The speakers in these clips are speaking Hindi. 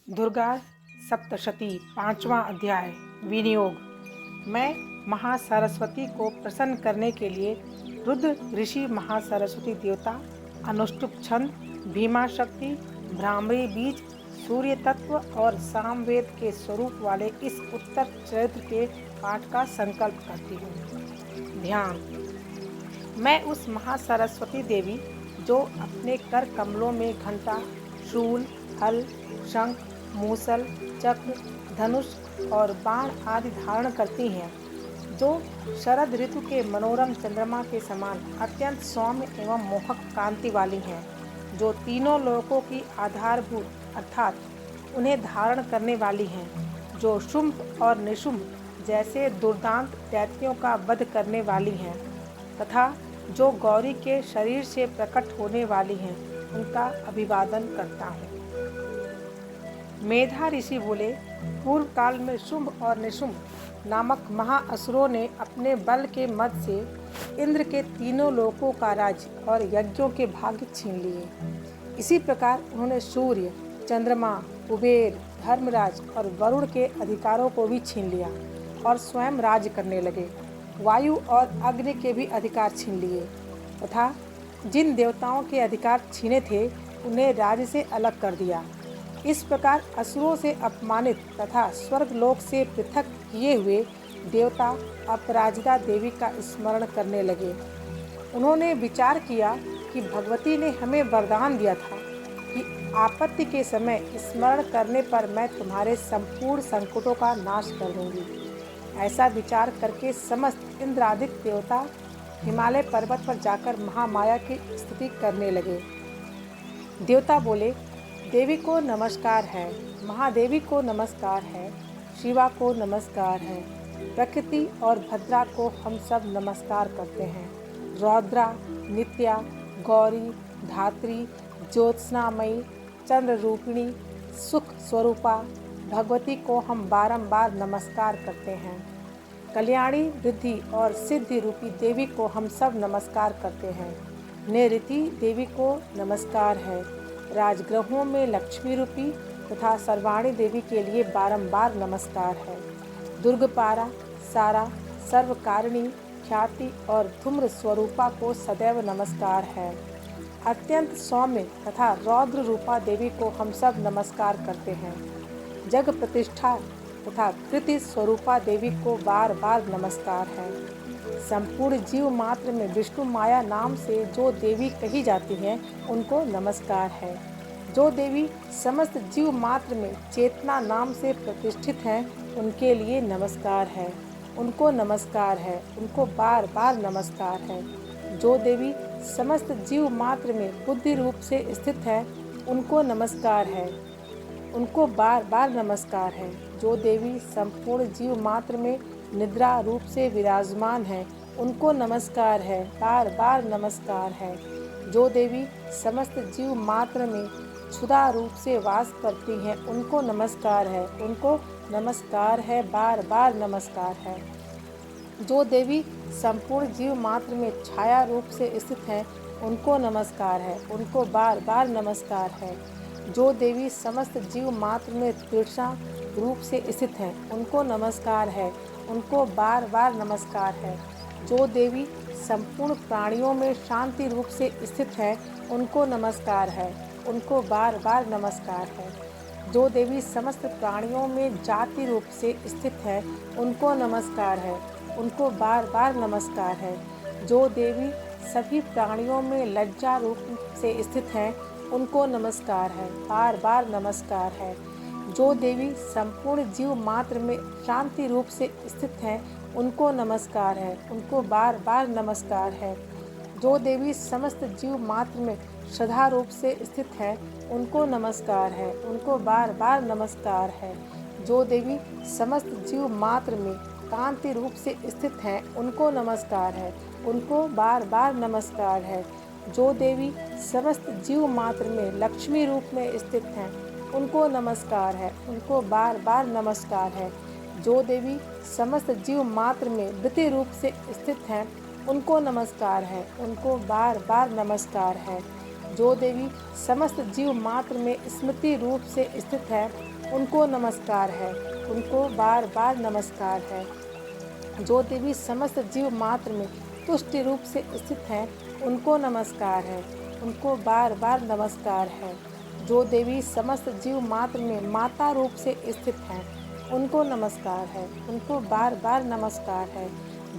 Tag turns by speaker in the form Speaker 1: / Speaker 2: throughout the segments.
Speaker 1: दुर्गा सप्तशती 5वां अध्याय विनियोग। मैं महासरस्वती को प्रसन्न करने के लिए रुद्र ऋषि, महासरस्वती देवता, अनुष्टुप छंद, भीमा शक्ति, भ्रामरी बीज, सूर्य तत्व और सामवेद के स्वरूप वाले इस उत्तर चरित्र के पाठ का संकल्प करती हूँ। ध्यान। मैं उस महासरस्वती देवी जो अपने कर कमलों में घंटा, शूल, हल, शंख, मूसल, चक्र, धनुष और बाण आदि धारण करती हैं, जो शरद ऋतु के मनोरम चंद्रमा के समान अत्यंत सौम्य एवं मोहक कांति वाली हैं, जो तीनों लोकों की आधारभूत अर्थात उन्हें धारण करने वाली हैं, जो शुंभ और निशुंभ जैसे दुर्दांत दैत्यों का वध करने वाली हैं तथा जो गौरी के शरीर से प्रकट होने वाली हैं, उनका अभिवादन करता हूँ। मेधा ऋषि बोले, पूर्व काल में शुंभ और निशुंभ नामक महाअसुरों ने अपने बल के मद से इंद्र के तीनों लोकों का राज्य और यज्ञों के भाग्य छीन लिए। इसी प्रकार उन्होंने सूर्य, चंद्रमा, कुबेर, धर्मराज और वरुण के अधिकारों को भी छीन लिया और स्वयं राज्य करने लगे। वायु और अग्नि के भी अधिकार छीन लिए तथा जिन देवताओं के अधिकार छीने थे उन्हें राज्य से अलग कर दिया। इस प्रकार असुरों से अपमानित तथा स्वर्गलोक से पृथक किए हुए देवता अपराजिता देवी का स्मरण करने लगे। उन्होंने विचार किया कि भगवती ने हमें वरदान दिया था कि आपत्ति के समय स्मरण करने पर मैं तुम्हारे संपूर्ण संकटों का नाश कर दूंगी। ऐसा विचार करके समस्त इंद्रादिक देवता हिमालय पर्वत पर जाकर महामाया की स्तुति करने लगे। देवता बोले, देवी को नमस्कार है, महादेवी को नमस्कार है, शिवा को नमस्कार है, प्रकृति और भद्रा को हम सब नमस्कार करते हैं। रौद्रा, नित्या, गौरी, धात्री, ज्योत्सनामयी, चंद्र रूपिणी, सुख स्वरूपा भगवती को हम बारंबार नमस्कार करते हैं। कल्याणी, वृद्धि और सिद्धि रूपी देवी को हम सब नमस्कार करते हैं। नैऋति देवी को नमस्कार है। राजगृहों में लक्ष्मी रूपी तथा सर्वाणी देवी के लिए बारंबार नमस्कार है। दुर्गपारा, सारा, सर्वकारिणी, ख्याति और धूम्र स्वरूपा को सदैव नमस्कार है। अत्यंत सौम्य तथा रौद्र रूपा देवी को हम सब नमस्कार करते हैं। जग प्रतिष्ठा तथा कृति स्वरूपा देवी को बार बार नमस्कार है। संपूर्ण जीव मात्र में विष्णु माया नाम से जो देवी कही जाती हैं, उनको नमस्कार है। जो देवी समस्त जीव मात्र में चेतना नाम से प्रतिष्ठित हैं, उनके लिए नमस्कार है, उनको नमस्कार है, उनको बार बार नमस्कार है। जो देवी समस्त जीव मात्र में बुद्धि रूप से स्थित है, उनको नमस्कार है, उनको बार बार नमस्कार है। जो देवी संपूर्ण जीव मात्र में निद्रा रूप से विराजमान है, उनको नमस्कार है, बार बार नमस्कार है। जो देवी समस्त जीव मात्र में क्षुधा रूप से वास करती हैं, उनको नमस्कार है, उनको नमस्कार है, बार बार नमस्कार है। जो देवी संपूर्ण जीव मात्र में छाया रूप से स्थित हैं, उनको नमस्कार है, उनको बार बार नमस्कार है। जो देवी समस्त जीव मात्र में तृष्णा रूप से स्थित हैं, उनको नमस्कार है, उनको बार बार नमस्कार है। जो देवी संपूर्ण प्राणियों में शांति रूप से स्थित है, उनको नमस्कार है, उनको बार बार नमस्कार है। जो देवी समस्त प्राणियों में जाति रूप से स्थित है, उनको नमस्कार है, उनको बार बार नमस्कार है। जो देवी सभी प्राणियों में लज्जा रूप से स्थित हैं, उनको नमस्कार है, बार बार नमस्कार है। जो देवी संपूर्ण जीव मात्र में शांति रूप से स्थित हैं, उनको नमस्कार है, उनको बार बार नमस्कार है। जो देवी समस्त जीव मात्र में श्रद्धा रूप से स्थित है, उनको नमस्कार है, उनको बार बार नमस्कार है। जो देवी समस्त जीव मात्र में कांति रूप से स्थित हैं, उनको नमस्कार है, उनको बार बार नमस्कार है। जो देवी समस्त जीव मात्र में लक्ष्मी रूप में स्थित हैं, उनको नमस्कार है, उनको बार बार नमस्कार है। जो देवी समस्त जीव मात्र में वृत्ति रूप से स्थित हैं, उनको नमस्कार है, उनको बार बार नमस्कार है। जो देवी समस्त जीव मात्र में स्मृति रूप से स्थित है, उनको नमस्कार है, उनको बार बार नमस्कार है। जो देवी समस्त जीव मात्र में तुष्टि रूप से स्थित हैं, उनको नमस्कार है, उनको बार बार नमस्कार है। जो देवी समस्त जीव मात्र में माता रूप से स्थित हैं, उनको नमस्कार है, उनको बार बार नमस्कार है।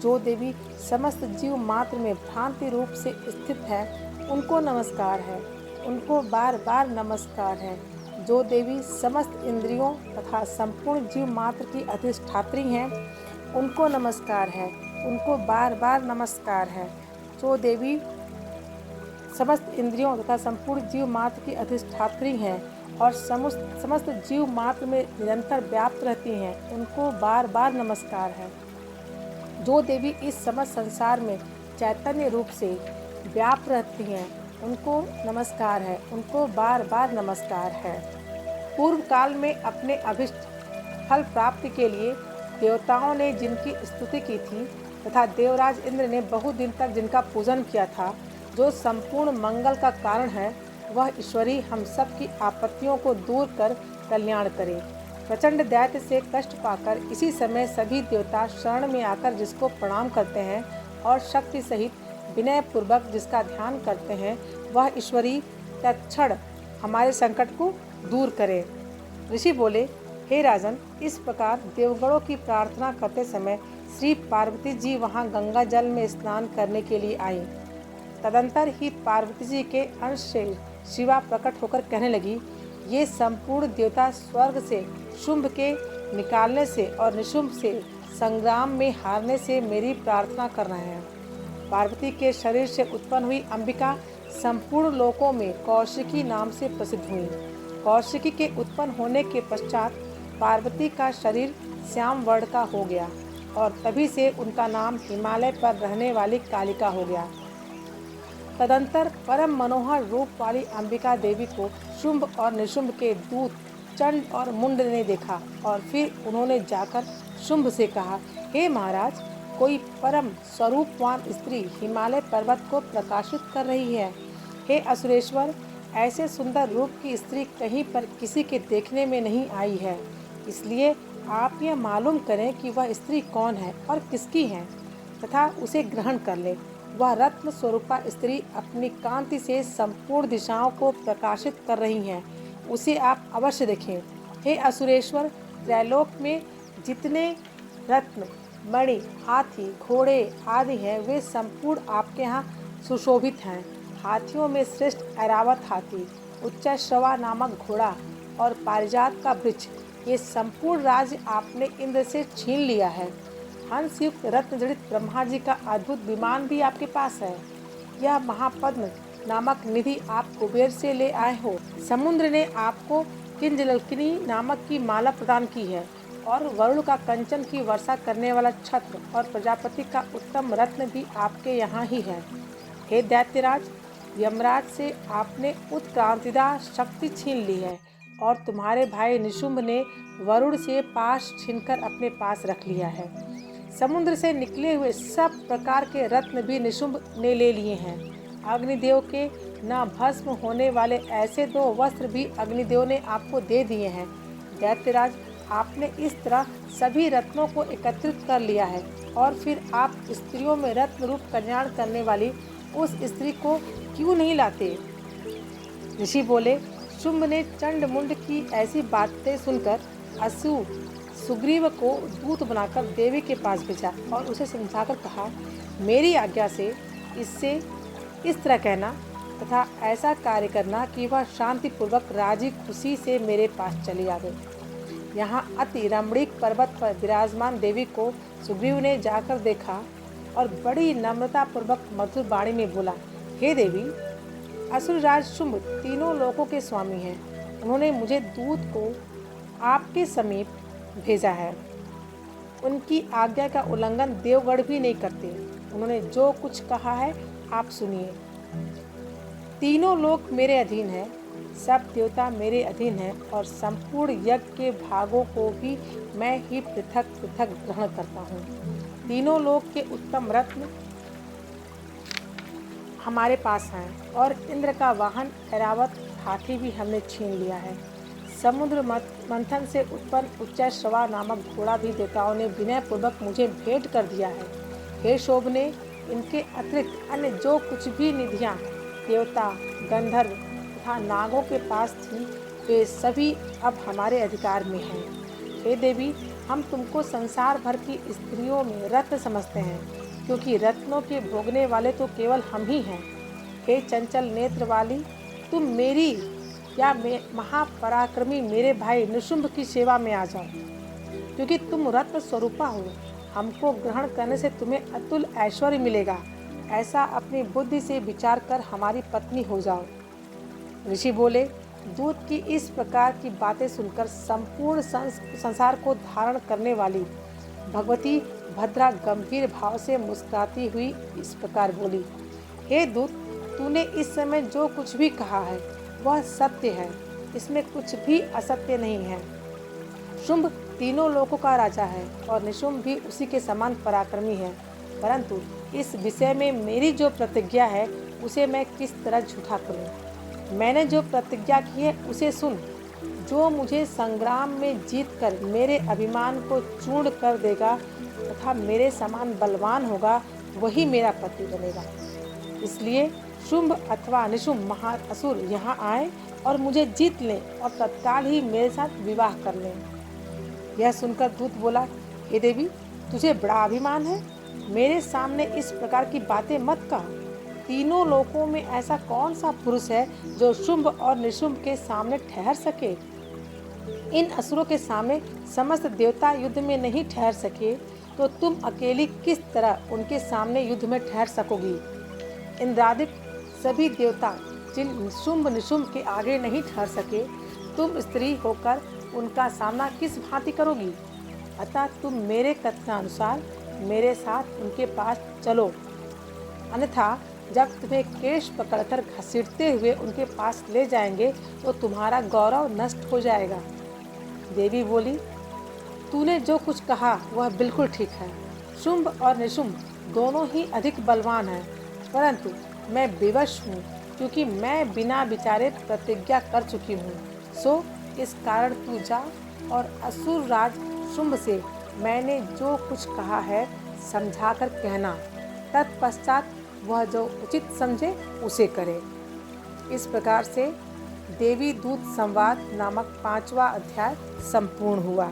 Speaker 1: जो देवी समस्त जीव मात्र में भ्रांति रूप से स्थित है, उनको नमस्कार है, उनको बार बार नमस्कार है। जो देवी समस्त इंद्रियों तथा संपूर्ण जीव मात्र की अधिष्ठात्री हैं, उनको नमस्कार है, उनको बार बार नमस्कार है। जो देवी समस्त इंद्रियों तथा संपूर्ण जीव मात्र की अधिष्ठात्री हैं और समस्त जीव मात्र में निरंतर व्याप्त रहती हैं, उनको बार बार नमस्कार है। जो देवी इस समस्त संसार में चैतन्य रूप से व्याप्त रहती हैं, उनको नमस्कार है, उनको बार बार नमस्कार है। पूर्व काल में अपने अभिष्ट फल प्राप्ति के लिए देवताओं ने जिनकी स्तुति की थी तथा देवराज इंद्र ने बहुत दिन तक जिनका पूजन किया था, जो संपूर्ण मंगल का कारण है, वह ईश्वरी हम सब की आपत्तियों को दूर कर कल्याण करे। प्रचंड दैत्य से कष्ट पाकर इसी समय सभी देवता शरण में आकर जिसको प्रणाम करते हैं और शक्ति सहित विनय पूर्वक जिसका ध्यान करते हैं, वह ईश्वरी तत्क्षण हमारे संकट को दूर करे। ऋषि बोले, हे राजन, इस प्रकार देवगणों की प्रार्थना करते समय श्री पार्वती जी वहां गंगा जल में स्नान करने के लिए आई। तदंतर ही पार्वती जी के अंश से शिवा प्रकट होकर कहने लगी, ये संपूर्ण देवता स्वर्ग से शुंभ के निकालने से और निशुंभ से संग्राम में हारने से मेरी प्रार्थना कर रहे हैं। पार्वती के शरीर से उत्पन्न हुई अंबिका संपूर्ण लोकों में कौशिकी नाम से प्रसिद्ध हुई। कौशिकी के उत्पन्न होने के पश्चात पार्वती का शरीर श्याम वर्ण का हो गया और तभी से उनका नाम हिमालय पर रहने वाली कालिका हो गया। तदंतर परम मनोहर रूप वाली अंबिका देवी को शुंभ और निशुंभ के दूत चंड और मुंड ने देखा और फिर उन्होंने जाकर शुंभ से कहा, हे महाराज, कोई परम स्वरूपवान स्त्री हिमालय पर्वत को प्रकाशित कर रही है। हे असुरेश्वर, ऐसे सुंदर रूप की स्त्री कहीं पर किसी के देखने में नहीं आई है, इसलिए आप यह मालूम करें कि वह स्त्री कौन है और किसकी है तथा उसे ग्रहण कर ले। वह रत्न स्वरूपा स्त्री अपनी कांति से संपूर्ण दिशाओं को प्रकाशित कर रही हैं, उसे आप अवश्य देखें। हे असुरेश्वर, त्रैलोक में जितने रत्न, मणि, हाथी, घोड़े आदि हैं, वे संपूर्ण आपके यहाँ सुशोभित हैं। हाथियों में श्रेष्ठ ऐरावत हाथी, उच्चश्रवा नामक घोड़ा और पारिजात का वृक्ष, ये संपूर्ण राज्य आपने इंद्र से छीन लिया है। हंस युक्त रत्न जड़ित ब्रह्मा जी का अद्भुत विमान भी आपके पास है। यह महापद्म नामक निधि आप कुबेर से ले आए हो। समुद्र ने आपको किंजलकिनी नामक की माला प्रदान की है और वरुण का कंचन की वर्षा करने वाला छत्र और प्रजापति का उत्तम रत्न भी आपके यहाँ ही है। हे दैत्यराज, यमराज से आपने उत्क्रांतिदा शक्ति छीन ली है और तुम्हारे भाई निशुंभ ने वरुण से पाश छीनकर अपने पास रख लिया है। समुद्र से निकले हुए सब प्रकार के रत्न भी निशुंभ ने ले लिए हैं। अग्निदेव के न भस्म होने वाले ऐसे 2 वस्त्र भी अग्निदेव ने आपको दे दिए हैं। दैत्यराज, आपने इस तरह सभी रत्नों को एकत्रित कर लिया है और फिर आप स्त्रियों में रत्न रूप कल्याण करने वाली उस स्त्री को क्यों नहीं लाते? ऋषि बोले, शुंभ ने चंड मुंड की ऐसी बातें सुनकर सुग्रीव को दूत बनाकर देवी के पास भेजा और उसे समझाकर कहा, मेरी आज्ञा से इससे इस तरह कहना तथा ऐसा कार्य करना कि वह शांतिपूर्वक राजी खुशी से मेरे पास चली आवे। यहाँ अति रमणीक पर्वत पर विराजमान देवी को सुग्रीव ने जाकर देखा और बड़ी नम्रता पूर्वक मधुर वाणी में बोला, हे देवी, असुरराज शुंभ तीनों लोकों के स्वामी हैं। उन्होंने मुझे दूत को आपके समीप भेजा है। उनकी आज्ञा का उल्लंघन देवगण भी नहीं करते। उन्होंने जो कुछ कहा है आप सुनिए। तीनों लोक मेरे अधीन हैं, सब देवता मेरे अधीन हैं और संपूर्ण यज्ञ के भागों को भी मैं ही पृथक पृथक ग्रहण करता हूँ। तीनों लोक के उत्तम रत्न हमारे पास हैं और इंद्र का वाहन ऐरावत हाथी भी हमने छीन लिया है। समुद्र मत मंथन से उत्पन्न उच्चैश्रवा नामक घोड़ा भी देवताओं ने विनय पूर्वक मुझे भेंट कर दिया है। हे शोभने, इनके अतिरिक्त अन्य जो कुछ भी निधियाँ देवता, गंधर्व तथा नागों के पास थी, वे सभी अब हमारे अधिकार में हैं। हे देवी, हम तुमको संसार भर की स्त्रियों में रत्न समझते हैं, क्योंकि रत्नों के भोगने वाले तो केवल हम ही हैं। हे चंचल नेत्र वाली, तुम मेरी या महापराक्रमी मेरे भाई निशुंभ की सेवा में आ जाओ, क्योंकि तुम रत्न स्वरूपा हो। हमको ग्रहण करने से तुम्हें अतुल ऐश्वर्य मिलेगा। ऐसा अपनी बुद्धि से विचार कर हमारी पत्नी हो जाओ। ऋषि बोले, दूत की इस प्रकार की बातें सुनकर संपूर्ण संसार को धारण करने वाली भगवती भद्रा गंभीर भाव से मुस्कुराती हुई इस प्रकार बोली, हे दूत, तूने इस समय जो कुछ भी कहा है वह सत्य है, इसमें कुछ भी असत्य नहीं है। शुंभ तीनों लोकों का राजा है और निशुंभ भी उसी के समान पराक्रमी है, परंतु इस विषय में मेरी जो प्रतिज्ञा है उसे मैं किस तरह झूठा करूं? मैंने जो प्रतिज्ञा की है उसे सुन। जो मुझे संग्राम में जीतकर मेरे अभिमान को चूर्ण कर देगा तथा मेरे समान बलवान होगा, वही मेरा पति बनेगा। इसलिए शुंभ अथवा निशुंभ महाअसुर यहाँ आए और मुझे जीत लें और तत्काल ही मेरे साथ विवाह कर लें। यह सुनकर दूत बोला, हे देवी, तुझे बड़ा अभिमान है, मेरे सामने इस प्रकार की बातें मत कह। तीनों लोकों में ऐसा कौन सा पुरुष है जो शुंभ और निशुंभ के सामने ठहर सके? इन असुरों के सामने समस्त देवता युद्ध में नहीं ठहर सके, तो तुम अकेली किस तरह उनके सामने युद्ध में ठहर सकोगी? इंद्रादिक सभी देवता जिन शुंभ निशुंभ के आगे नहीं ठहर सके, तुम स्त्री होकर उनका सामना किस भांति करोगी? अतः तुम मेरे कथनानुसार मेरे साथ उनके पास चलो, अन्यथा जब तुम्हें केश पकड़कर घसीटते हुए उनके पास ले जाएंगे तो तुम्हारा गौरव नष्ट हो जाएगा। देवी बोली, तूने जो कुछ कहा वह बिल्कुल ठीक है। शुंभ और निशुंभ दोनों ही अधिक बलवान हैं, परंतु मैं विवश हूँ, क्योंकि मैं बिना विचारे प्रतिज्ञा कर चुकी हूँ। सो इस कारण तू जा और असुर राज शुंभ से मैंने जो कुछ कहा है समझाकर कहना, तत्पश्चात वह जो उचित समझे उसे करे। इस प्रकार से देवी दूत संवाद नामक 5वां अध्याय संपूर्ण हुआ।